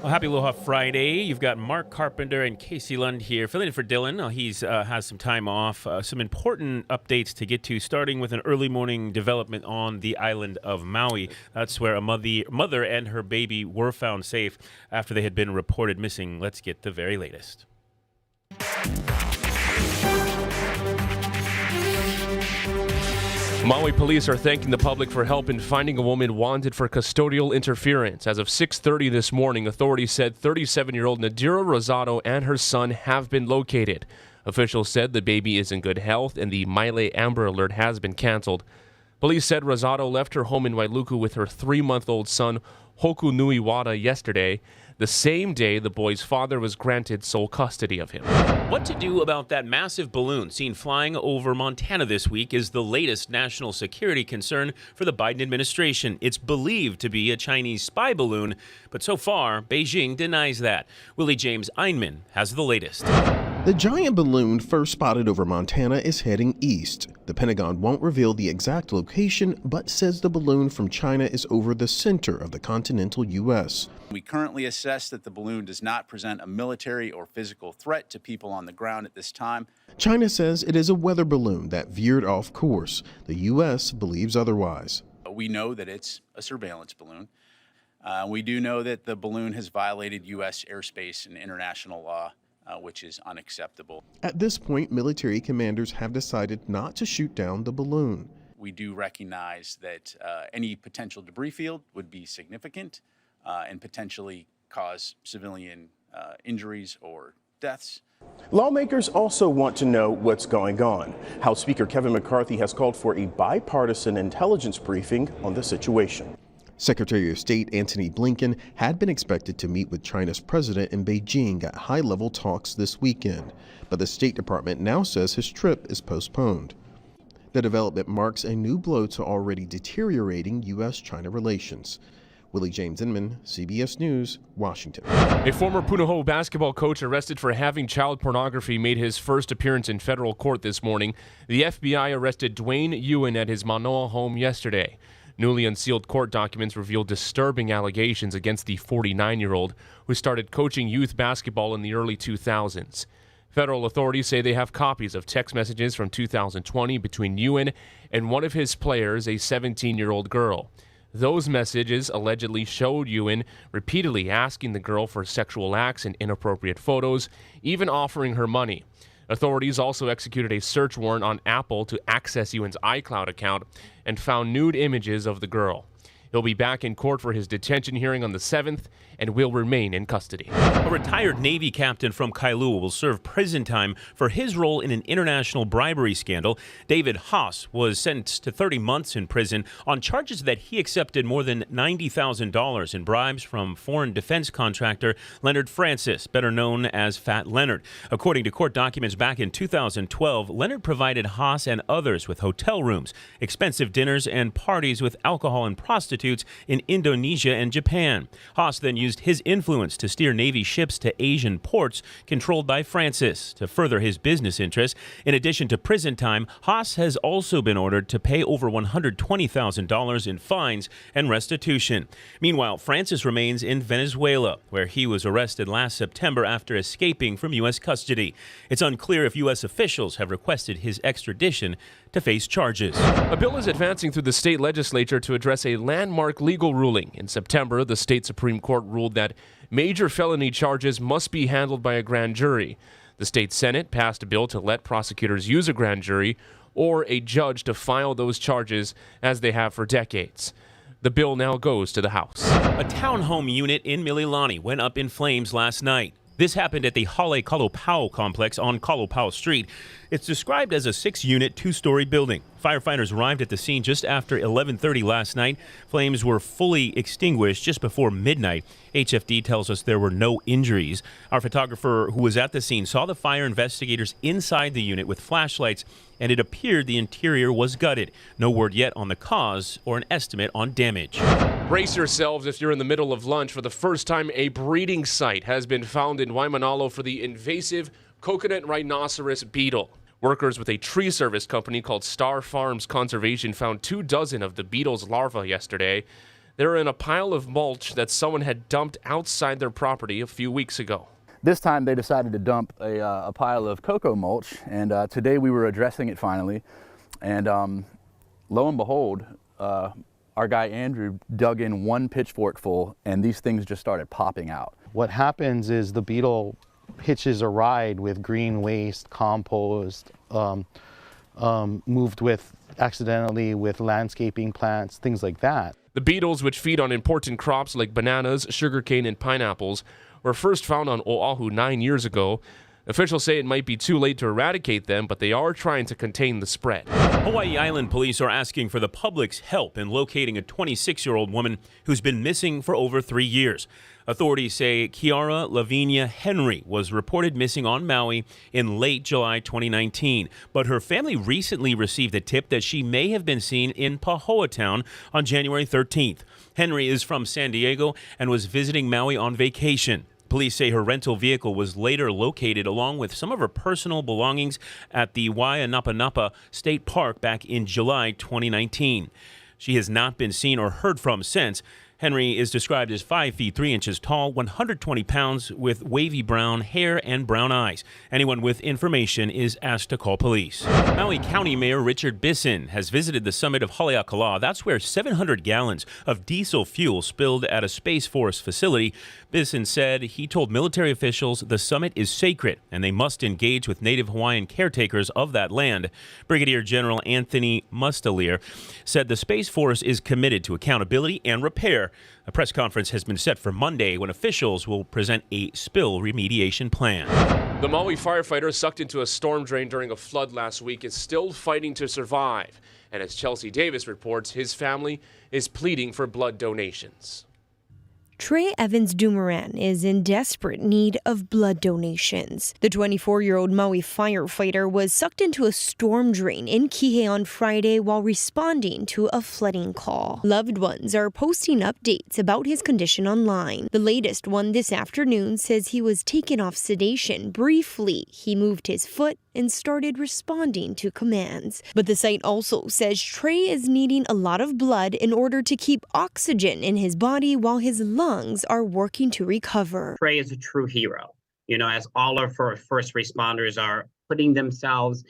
Well, happy Aloha Friday. You've got Mark Carpenter and Casey Lund here, filling in for Dylan. He's has some time off. Some important updates to get to, starting with an early morning development on the island of Maui. That's where a mother and her baby were found safe after they had been reported missing. Let's get the very latest. Maui police are thanking the public for help in finding a woman wanted for custodial interference. As of 6:30 this morning, authorities said 37-year-old Nadira Rosado and her son have been located. Officials said the baby is in good health and the Maile Amber Alert has been canceled. Police said Rosado left her home in Wailuku with her 3-month-old son, Hoku Nui Wada, yesterday, the same day the boy's father was granted sole custody of him. What to do about that massive balloon seen flying over Montana this week is the latest national security concern for the Biden administration. It's believed to be a Chinese spy balloon, but so far, Beijing denies that. Willie James Einman has the latest. The giant balloon first spotted over Montana is heading east. The Pentagon won't reveal the exact location, but says the balloon from China is over the center of the continental U.S. We currently assess that the balloon does not present a military or physical threat to people on the ground at this time. China says it is a weather balloon that veered off course. The U.S. believes otherwise. We know that it's a surveillance balloon. We do know that the balloon has violated U.S. airspace and international law, which is unacceptable. At this point, military commanders have decided not to shoot down the balloon. We do recognize that any potential debris field would be significant and potentially cause civilian injuries or deaths. Lawmakers also want to know what's going on. House Speaker Kevin McCarthy has called for a bipartisan intelligence briefing on the situation. Secretary of State Antony Blinken had been expected to meet with China's president in Beijing at high-level talks this weekend, but the State Department now says his trip is postponed. The development marks a new blow to already deteriorating U.S.-China relations. Willie James Inman, CBS News, Washington. A former Punahou basketball coach arrested for having child pornography made his first appearance in federal court this morning. The FBI arrested Dwayne Ewan at his Manoa home yesterday. Newly unsealed court documents reveal disturbing allegations against the 49-year-old who started coaching youth basketball in the early 2000s. Federal authorities say they have copies of text messages from 2020 between Ewan and one of his players, a 17-year-old girl. Those messages allegedly showed Ewan repeatedly asking the girl for sexual acts and inappropriate photos, even offering her money. Authorities also executed a search warrant on Apple to access Ewan's iCloud account and found nude images of the girl. He'll be back in court for his detention hearing on the 7th and will remain in custody. A retired Navy captain from Kailua will serve prison time for his role in an international bribery scandal. David Haas was sentenced to 30 months in prison on charges that he accepted more than $90,000 in bribes from foreign defense contractor Leonard Francis, better known as Fat Leonard. According to court documents back in 2012, Leonard provided Haas and others with hotel rooms, expensive dinners, and parties with alcohol and prostitutes in Indonesia and Japan. Haas then used his influence to steer Navy ships to Asian ports controlled by Francis to further his business interests. In addition to prison time, Haas has also been ordered to pay over $120,000 in fines and restitution. Meanwhile, Francis remains in Venezuela, where he was arrested last September after escaping from U.S. custody. It's unclear if U.S. officials have requested his extradition to face charges. A bill is advancing through the state legislature to address a landmark legal ruling. In September, the state Supreme Court ruled that major felony charges must be handled by a grand jury. The state Senate passed a bill to let prosecutors use a grand jury or a judge to file those charges, as they have for decades. The bill now goes to the House. A townhome unit in Mililani went up in flames last night. This happened at the Haleakala complex on Kalopao Street. It's described as a 6-unit, 2-story building. Firefighters arrived at the scene just after 11:30 last night. Flames were fully extinguished just before midnight. HFD tells us there were no injuries. Our photographer who was at the scene saw the fire investigators inside the unit with flashlights, and it appeared the interior was gutted. No word yet on the cause or an estimate on damage. Brace yourselves if you're in the middle of lunch. For the first time, a breeding site has been found in Waimanalo for the invasive coconut rhinoceros beetle. Workers with a tree service company called Star Farms Conservation found 24 of the beetle's larvae yesterday. They're in a pile of mulch that someone had dumped outside their property a few weeks ago. This time they decided to dump a pile of cocoa mulch, and today we were addressing it finally. And lo and behold, our guy Andrew dug in 1 pitchfork full, and these things just started popping out. What happens is the beetle hitches a ride with green waste, compost, moved with accidentally with landscaping plants, things like that. The beetles, which feed on important crops like bananas, sugarcane, and pineapples, were first found on Oahu 9 years ago. Officials say it might be too late to eradicate them, but they are trying to contain the spread. Hawaii Island police are asking for the public's help in locating a 26-year-old woman who's been missing for over 3 years. Authorities say Kiara Lavinia Henry was reported missing on Maui in late July 2019, but her family recently received a tip that she may have been seen in Pahoa on January 13th. Henry is from San Diego and was visiting Maui on vacation. Police say her rental vehicle was later located along with some of her personal belongings at the Waianapanapa State Park back in July 2019. She has not been seen or heard from since. Henry is described as 5 feet 3 inches tall, 120 pounds, with wavy brown hair and brown eyes. Anyone with information is asked to call police. Maui County Mayor Richard Bisson has visited the summit of Haleakala. That's where 700 gallons of diesel fuel spilled at a Space Force facility. Bisson said he told military officials the summit is sacred and they must engage with Native Hawaiian caretakers of that land. Brigadier General Anthony Mustalier said the Space Force is committed to accountability and repair. A press conference has been set for Monday when officials will present a spill remediation plan. The Maui firefighter sucked into a storm drain during a flood last week is still fighting to survive. And as Chelsea Davis reports, his family is pleading for blood donations. Trey Evans Dumoran is in desperate need of blood donations. The 24-year-old Maui firefighter was sucked into a storm drain in Kihei on Friday while responding to a flooding call. Loved ones are posting updates about his condition online. The latest one this afternoon says he was taken off sedation briefly. He moved his foot and started responding to commands. But the site also says Trey is needing a lot of blood in order to keep oxygen in his body while his lungs are working to recover. Trey is a true hero. You know, as all of our first responders are putting themselves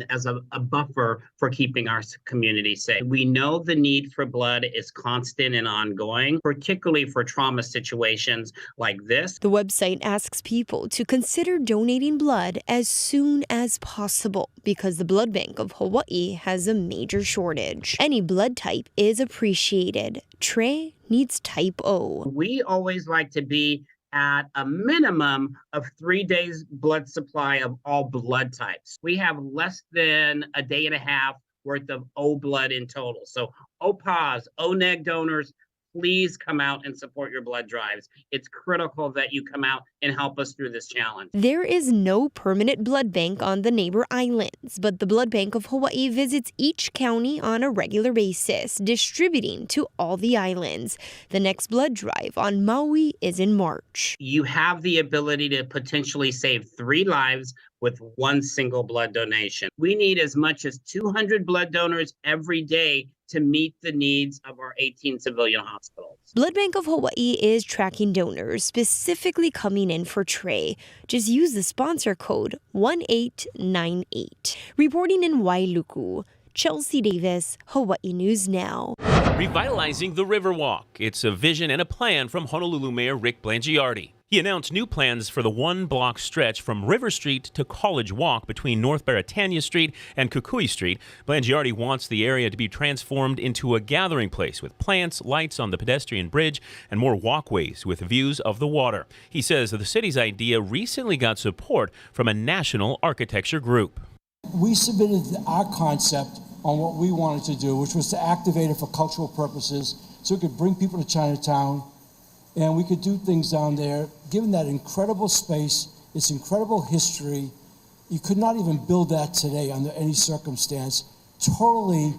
as a buffer for keeping our community safe. We know the need for blood is constant and ongoing, particularly for trauma situations like this. The website asks people to consider donating blood as soon as possible because the blood bank of Hawaii has a major shortage. Any blood type is appreciated. Trey needs type O. We always like to be at a minimum of 3 days blood supply of all blood types. We have less than a day and a half worth of O blood in total. So O-POS, O-neg donors, please come out and support your blood drives. It's critical that you come out and help us through this challenge. There is no permanent blood bank on the neighbor islands, but the Blood Bank of Hawaii visits each county on a regular basis, distributing to all the islands. The next blood drive on Maui is in March. You have the ability to potentially save 3 lives with 1 single blood donation. We need as much as 200 blood donors every day to meet the needs of our 18 civilian hospitals. Blood Bank of Hawaii is tracking donors specifically coming in for Trey. Just use the sponsor code 1898. Reporting in Wailuku, Chelsea Davis, Hawaii News Now. Revitalizing the Riverwalk. It's a vision and a plan from Honolulu Mayor Rick Blangiardi. He announced new plans for the one-block stretch from River Street to College Walk between North Baratania Street and Kukui Street. Blangiardi wants the area to be transformed into a gathering place with plants, lights on the pedestrian bridge, and more walkways with views of the water. He says the city's idea recently got support from a national architecture group. We submitted our concept on what we wanted to do, which was to activate it for cultural purposes so we could bring people to Chinatown and we could do things down there. Given that incredible space, its incredible history, you could not even build that today under any circumstance. Totally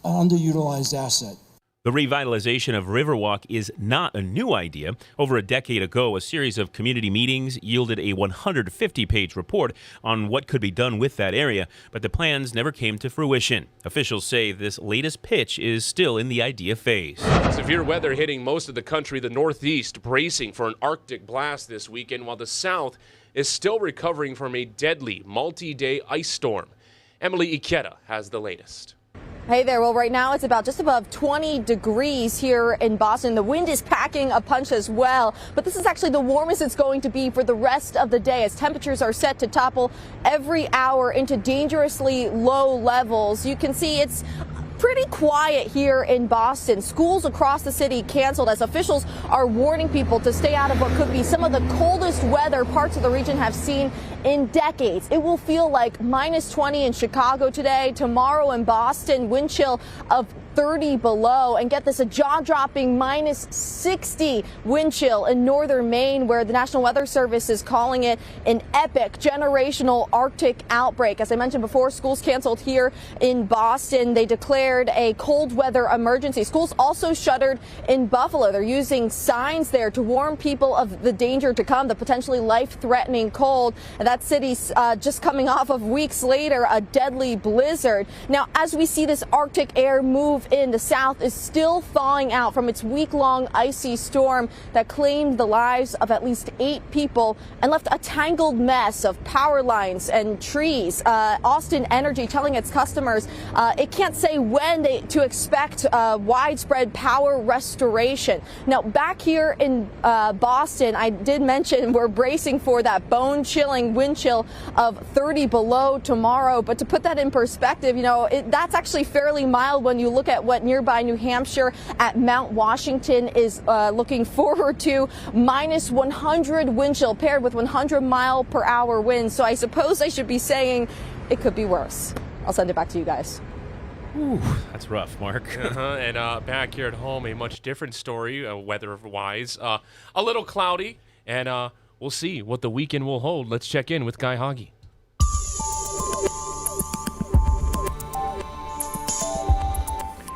an underutilized asset. The revitalization of Riverwalk is not a new idea. Over a decade ago, a series of community meetings yielded a 150-page report on what could be done with that area, but the plans never came to fruition. Officials say this latest pitch is still in the idea phase. Severe weather hitting most of the country, the Northeast bracing for an Arctic blast this weekend, while the South is still recovering from a deadly multi-day ice storm. Emily Ikeda has the latest. Hey there. Well, right now it's about just above 20 degrees here in Boston. The wind is packing a punch as well, but this is actually the warmest it's going to be for the rest of the day as temperatures are set to topple every hour into dangerously low levels. You can see it's pretty quiet here in Boston. Schools across the city canceled as officials are warning people to stay out of what could be some of the coldest weather parts of the region have seen in decades. It will feel like minus 20 in Chicago today. Tomorrow in Boston, wind chill of 30 below, and get this, a jaw-dropping minus 60 wind chill in northern Maine, where the National Weather Service is calling it an epic generational Arctic outbreak. As I mentioned before, schools canceled here in Boston. They declared a cold weather emergency. Schools also shuttered in Buffalo. They're using signs there to warn people of the danger to come, the potentially life-threatening cold. And that city's just coming off of weeks later a deadly blizzard. Now, as we see this Arctic air move in, the South is still thawing out from its week-long icy storm that claimed the lives of at least 8 people and left a tangled mess of power lines and trees. Austin Energy telling its customers it can't say when to expect widespread power restoration. Now, back here in Boston, I did mention we're bracing for that bone-chilling wind chill of 30 below tomorrow. But to put that in perspective, you know, that's actually fairly mild when you look at what nearby New Hampshire at Mount Washington is looking forward to. Minus 100 wind chill paired with 100-mile-per-hour winds. So I suppose I should be saying it could be worse. I'll send it back to you guys. Ooh, that's rough, Mark. And back here at home, a much different story, weather-wise. A little cloudy, and we'll see what the weekend will hold. Let's check in with Guy Hoggy.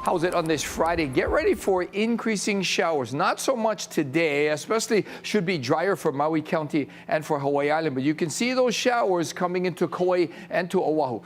How's it on this Friday? Get ready for increasing showers. Not so much today, especially should be drier for Maui County and for Hawaii Island. But you can see those showers coming into Kauai and to Oahu,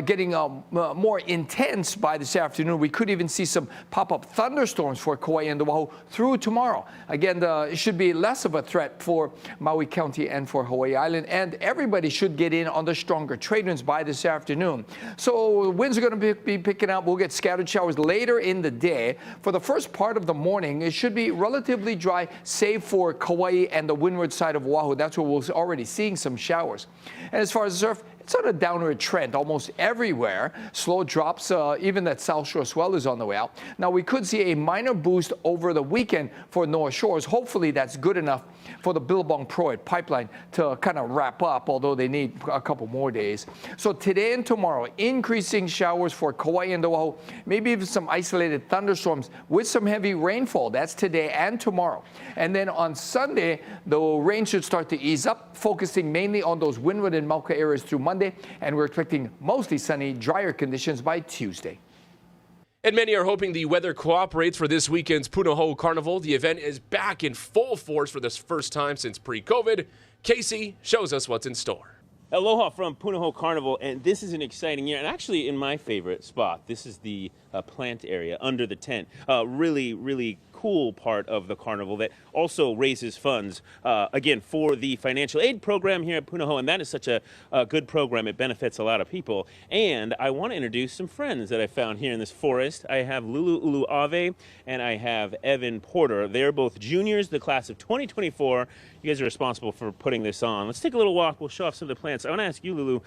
getting more intense by this afternoon. We could even see some pop-up thunderstorms for Kauai and Oahu through tomorrow. Again, it should be less of a threat for Maui County and for Hawaii Island. And everybody should get in on the stronger trade winds by this afternoon. So winds are going to be picking up. We'll get scattered showers later in the day. For the first part of the morning, it should be relatively dry, save for Kauai and the windward side of Oahu. That's where we're already seeing some showers. And as far as the surf, it's on a downward trend almost everywhere. Slow drops, even that South Shore swell is on the way out. Now, we could see a minor boost over the weekend for North Shores. Hopefully, that's good enough for the Billabong Proid pipeline to kind of wrap up, although they need a couple more days. So today and tomorrow, increasing showers for Kauai and Oahu, maybe even some isolated thunderstorms with some heavy rainfall. That's today and tomorrow. And then on Sunday, the rain should start to ease up, focusing mainly on those windward and Mauka areas through Monday, and we're expecting mostly sunny, drier conditions by Tuesday. And many are hoping the weather cooperates for this weekend's Punahou Carnival. The event is back in full force for the first time since pre-COVID. Casey shows us what's in store. Aloha from Punahou Carnival, and this is an exciting year, and actually in my favorite spot. This is the plant area under the tent. Really cool part of the carnival that also raises funds, again, for the financial aid program here at Punahou, and that is such a good program. It benefits a lot of people. And I want to introduce some friends that I found here in this forest. I have Lulu Uluave and I have Evan Porter. They're both juniors, the class of 2024. You guys are responsible for putting this on. Let's take a little walk. We'll show off some of the plants. I want to ask you, Lulu,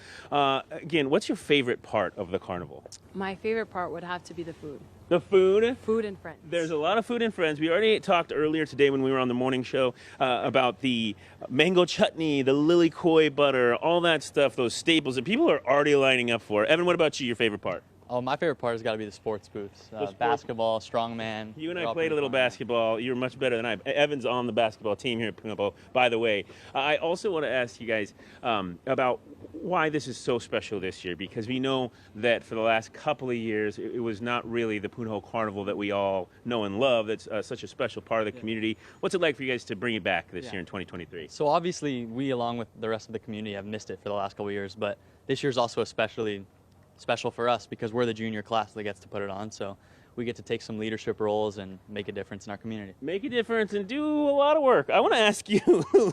again, what's your favorite part of the carnival? My favorite part would have to be the food. The food? Food and friends. There's a lot of food and friends. We already talked earlier today when we were on the morning show about the mango chutney, the lily koi butter, all that stuff, those staples that people are already lining up for. Evan, what about you, your favorite part? Oh, my favorite part has got to be the sports booths. Basketball, strongman. You and I played a little basketball. You're much better than I. Evan's on the basketball team here at Punahou, by the way. I also want to ask you guys about why this is so special this year, because we know that for the last couple of years, it was not really the Punahou Carnival that we all know and love. That's such a special part of the community. What's it like for you guys to bring it back this year in 2023? So obviously, we, along with the rest of the community, have missed it for the last couple of years, but this year's also especially special for us because we're the junior class that gets to put it on. So we get to take some leadership roles and make a difference in our community. Make a difference and do a lot of work. I want to ask you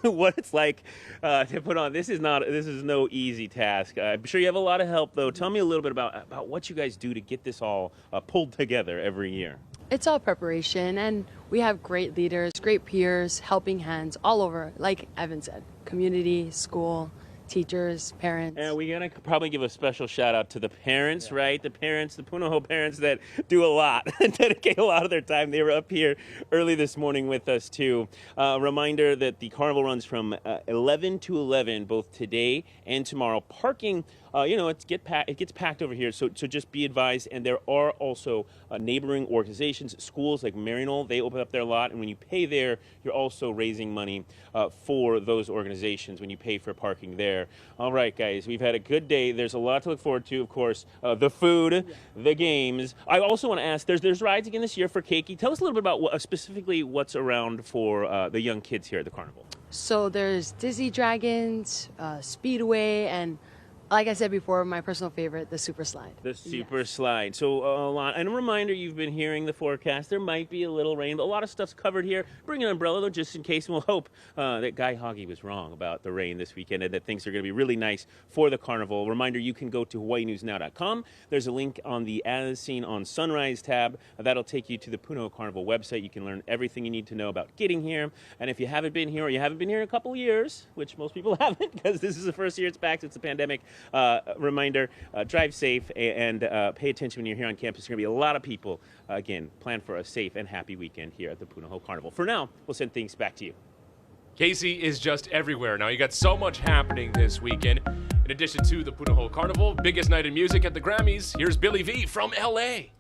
what it's like to put on. This is no easy task. I'm sure you have a lot of help, though. Tell me a little bit about what you guys do to get this all pulled together every year. It's all preparation, and we have great leaders, great peers, helping hands all over, like Evan said, community, school, teachers, parents. And we're going to probably give a special shout out to the parents, right? The parents, the Punahou parents that do a lot and dedicate a lot of their time. They were up here early this morning with us too. Reminder that the carnival runs from 11 to 11, both today and tomorrow. Parking, it gets packed over here, so just be advised. And there are also neighboring organizations, schools like Maryknoll, they open up their lot, and when you pay there, you're also raising money for those organizations when you pay for parking there. All right, guys, we've had a good day. There's a lot to look forward to, of course. The food, the games. I also want to ask, there's rides again this year for Keiki. Tell us a little bit about specifically what's around for the young kids here at the carnival. So there's Dizzy Dragons, Speedway, and like I said before, my personal favorite, the Super Slide. The Super Slide. So a lot. And a reminder, you've been hearing the forecast. There might be a little rain, but a lot of stuff's covered here. Bring an umbrella, though, just in case. And we'll hope that Guy Hoggy was wrong about the rain this weekend and that things are going to be really nice for the carnival. Reminder, you can go to HawaiiNewsNow.com. There's a link on the As Seen on Sunrise tab. That'll take you to the Punahou Carnival website. You can learn everything you need to know about getting here. And if you haven't been here or you haven't been here in a couple of years, which most people haven't because this is the first year it's back since the pandemic, reminder, drive safe and pay attention when you're here on campus. There's going to be a lot of people. Again, plan for a safe and happy weekend here at the Punahou Carnival. For now, we'll send things back to you. Casey is just everywhere. Now, you got so much happening this weekend. In addition to the Punahou Carnival, biggest night in music at the Grammys, here's Billy V from L.A.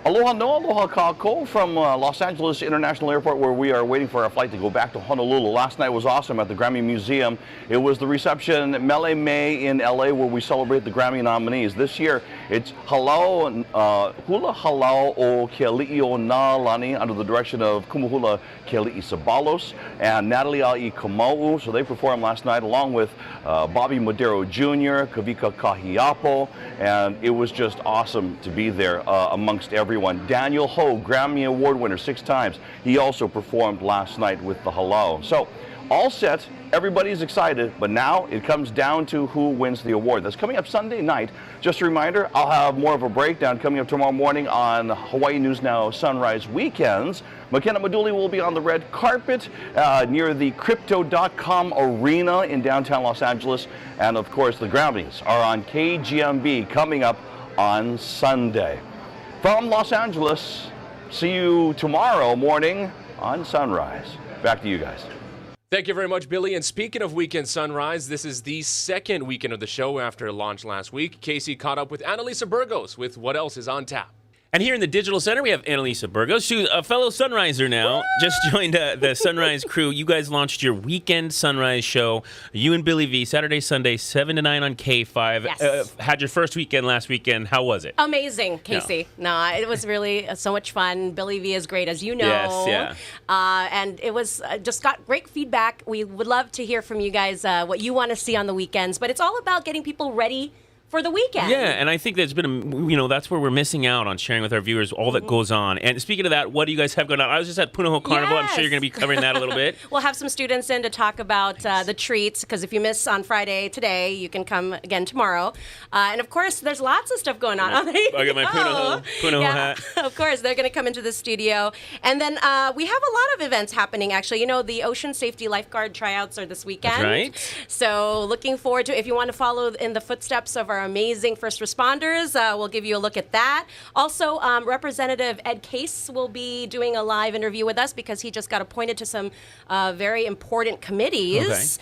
Aloha no, aloha kako from Los Angeles International Airport, where we are waiting for our flight to go back to Honolulu. Last night was awesome at the Grammy Museum. It was the reception Mele May in LA where we celebrate the Grammy nominees. This year it's Hula Halau o Keali'i o Nā Lani under the direction of Kumuhula Keali'i Sabalos and Natalie Ai Kamau. So they performed last night along with Bobby Madero Jr., Kavika Kahiapo, and it was just awesome to be there amongst everyone. Daniel Ho, Grammy Award winner 6 times. He also performed last night with the Halau. So all set, everybody's excited, but now it comes down to who wins the award. That's coming up Sunday night. Just a reminder, I'll have more of a breakdown coming up tomorrow morning on Hawaii News Now Sunrise Weekends. McKenna Maduli will be on the red carpet near the Crypto.com Arena in downtown Los Angeles. And of course, the Grammys are on KGMB coming up on Sunday. From Los Angeles, see you tomorrow morning on Sunrise. Back to you guys. Thank you very much, Billy. And speaking of Weekend Sunrise, this is the second weekend of the show after launch last week. Casey caught up with Annalisa Burgos with what else is on tap. And here in the Digital Center, we have Annalisa Burgos, who's a fellow Sunriser now, just joined the Sunrise crew. You guys launched your Weekend Sunrise show, you and Billy V, Saturday, Sunday, 7 to 9 on K5. Yes. Had your first weekend last weekend. How was it? Amazing, Casey. No, it was really so much fun. Billy V is great, as you know. Yes, yeah. And it was just got great feedback. We would love to hear from you guys what you want to see on the weekends. But it's all about getting people ready for the weekend. Yeah, and I think that's been, that's where we're missing out on sharing with our viewers all that goes on. And speaking of that, what do you guys have going on? I was just at Punahou Carnival. I'm sure you're going to be covering that a little bit. We'll have some students in to talk about the treats, because if you miss on Friday today, you can come again tomorrow. And of course, there's lots of stuff going on. I got my Punahou hat. Of course, they're going to come into the studio. And then we have a lot of events happening, actually. The Ocean Safety Lifeguard tryouts are this weekend. That's right. So looking forward to it. If you want to follow in the footsteps of our amazing first responders, we'll give you a look at that. Also, Representative Ed Case will be doing a live interview with us because he just got appointed to some very important committees,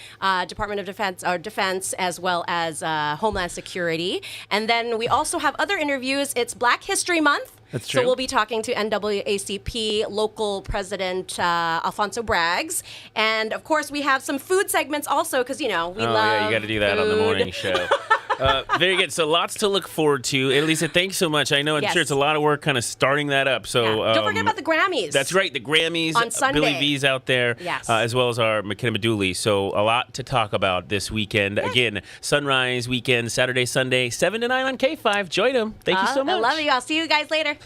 Department of Defense, as well as Homeland Security. And then we also have other interviews. It's Black History Month. That's true. So we'll be talking to NAACP local president Alfonso Braggs. And of course, we have some food segments also because, we love you got to do that on the morning show. Very good. So lots to look forward to. Elisa, thanks so much. I know I'm sure it's a lot of work kind of starting that up. So don't forget about the Grammys. That's right, the Grammys. On Sunday. Billy V's out there, as well as our McKenna Meduli. So a lot to talk about this weekend. Again, Sunrise Weekend, Saturday, Sunday, 7 to 9 on K5. Join them. Thank you so much. I love you. I'll see you guys later.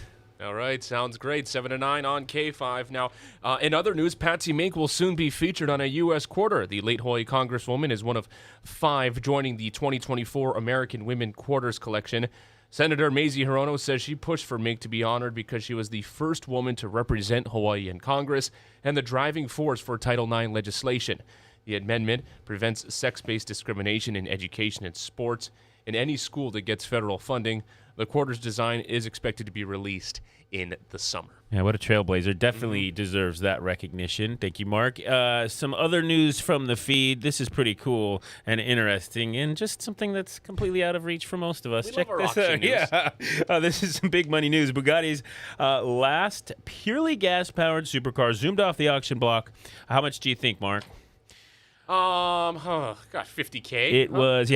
All right, sounds great. 7 to 9 on K5. Now, in other news, Patsy Mink will soon be featured on a U.S. quarter. The late Hawaii Congresswoman is one of 5 joining the 2024 American Women Quarters collection. Senator Mazie Hirono says she pushed for Mink to be honored because she was the first woman to represent Hawaii in Congress and the driving force for Title IX legislation. The amendment prevents sex-based discrimination in education and sports. In any school that gets federal funding, the quarters design is expected to be released in the summer. Yeah, what a trailblazer. Definitely deserves that recognition. Thank you, Mark. Some other news from the feed. This is pretty cool and interesting and just something that's completely out of reach for most of us. Check this out. Yeah. This is some big money news. Bugatti's last purely gas-powered supercar zoomed off the auction block. How much do you think, Mark? Gosh, $50K. It was,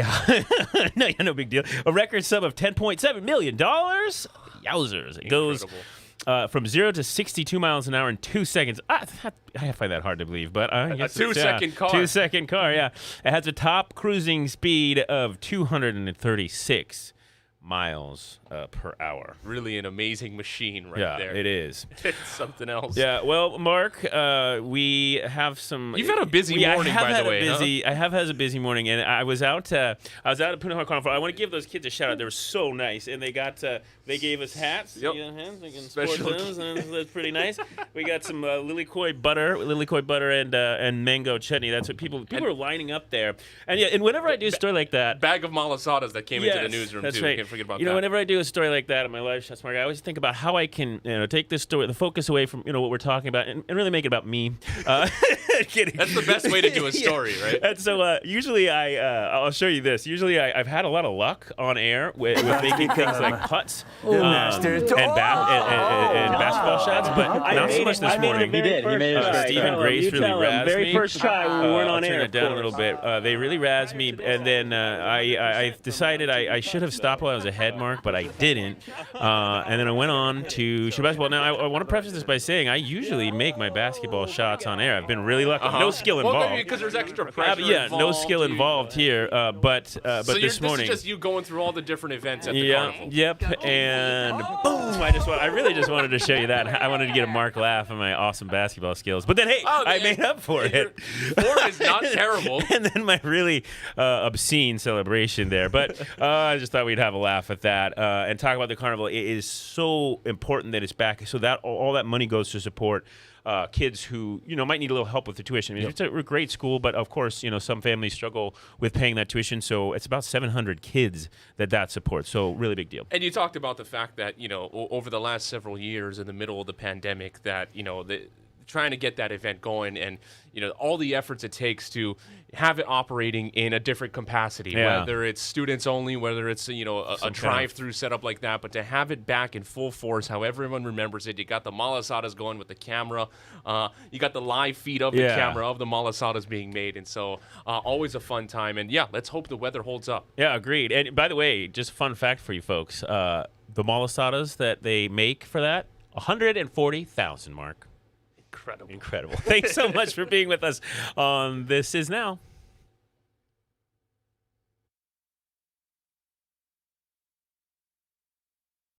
no big deal. A record sum of $10.7 million. Yowzers. It goes from 0 to 62 miles an hour in 2 seconds. I find that hard to believe, but I guess a 2-second car. 2-second car, yeah. It has a top cruising speed of 236 miles per hour. Really an amazing machine there. Yeah, it is. It's something else. Yeah, well, Mark, we have some... You've had a busy morning, by the way. I have had a busy morning, and I was out at Punahou Carnival. I want to give those kids a shout out. They were so nice, and they gave us hats. Yep. We can sport those, and that's pretty nice. We got some lilikoi butter, and mango chutney. That's what people are lining up there. And whenever I do a story like that... Bag of malasadas that came into the newsroom, that's too. Right. We can't forget about that. Whenever I do a story like that in my life, Mark, I always think about how I can take this story, the focus away from what we're talking about, and really make it about me. That's the best way to do a story, right? And so usually I'll show you this. Usually I've had a lot of luck on air with making things like putts and basketball shots, but not so much this morning. He did. He made it. Stephen Grace really razzed me. Very first try, we weren't on air. Turn it down a little bit. They really razzed me, and then I decided I should have stopped while I was ahead, Mark, but I didn't. And then I went on to shoot basketball. Now, I want to preface this by saying I usually make my basketball shots on air. I've been really lucky. No skill involved. Well, because there's extra pressure involved. No skill involved here. But so this morning... this is just you going through all the different events at the carnival. Yep, and boom! I really just wanted to show you that. I wanted to get a Mark laugh on my awesome basketball skills. But then, hey, I made up for it. Form is not terrible. And then my really obscene celebration there. But I just thought we'd have a laugh at that and talk about the carnival. It is so important that it's back, so that all that money goes to support kids who might need a little help with the tuition. I mean, it's a great school, but of course, some families struggle with paying that tuition. So it's about 700 kids that supports. So really big deal. And you talked about the fact that over the last several years, in the middle of the pandemic, that trying to get that event going, and all the efforts it takes to have it operating in a different capacity, whether it's students only, whether it's a drive-through setup like that, but to have it back in full force, how everyone remembers it. You got the malasadas going with the camera, you got the live feed of the camera of the malasadas being made, and so always a fun time. And let's hope the weather holds up. Yeah, agreed. And by the way, just a fun fact for you folks, the malasadas that they make for that, 140,000, Mark. Incredible. Incredible. Thanks so much for being with us on This Is Now.